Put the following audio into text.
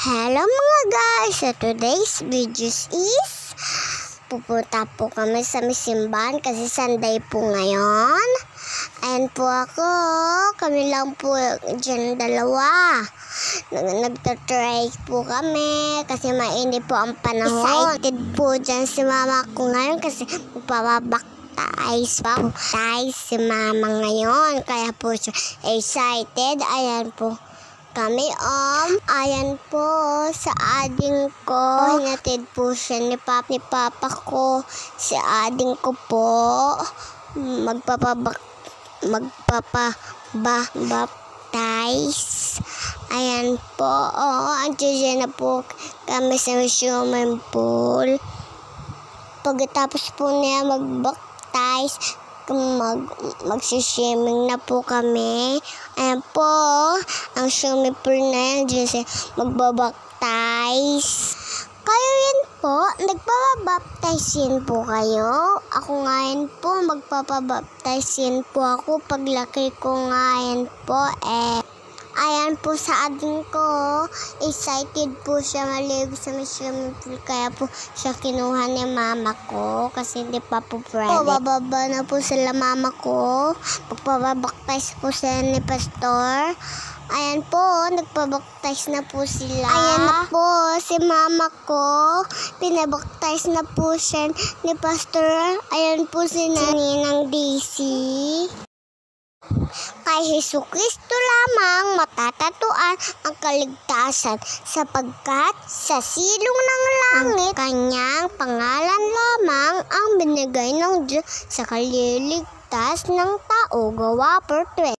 Hello mga guys! So today's videos is pupunta po kami sa simbahan kasi Sunday po ngayon. Ayan po ako. Kami lang po dyan dalawa. Nagtatry po kami kasi mainit po ang panahon. Excited po dyan si mama ko ngayon kasi magpapabaptize pa po si mama ngayon. Kaya po siya excited. Ayan po kami ayan po sa ading ko. Hinatid po siya ni papa ko. Si ading ko po magpapabaptize. Ayan po. Andiyan na po kami sa swimming pool. Pagkatapos po niya magbaptize, magsiswimming na po kami. Ayan po, ang swimming pool na yan, dyan magbabaptize. Kayo rin po, nagpapabaptize din po kayo. Ako ngayon po, magpapabaptize din po ako. Paglaki ko ngayon po, ayan po sa ading ko, excited po siya maligo sa swimming pool. Kaya po siya kinuha ni mama ko kasi hindi pa po private. Bababa na po sila mama ko. Magpapabaptize po sila ni pastor. Ayan po, nagpabaptize na po sila. Ayan na po, si mama ko. Pinabaptize na po siya ni pastor. Ayan po si Ninang Daisy. Kay Jesucristo lamang matatatuan ang kaligtasan sapagkat sa silong ng langit kanyang pangalan lamang ang binigay ng Diyos sa kaliligtas ng tao. Gawa 4:20.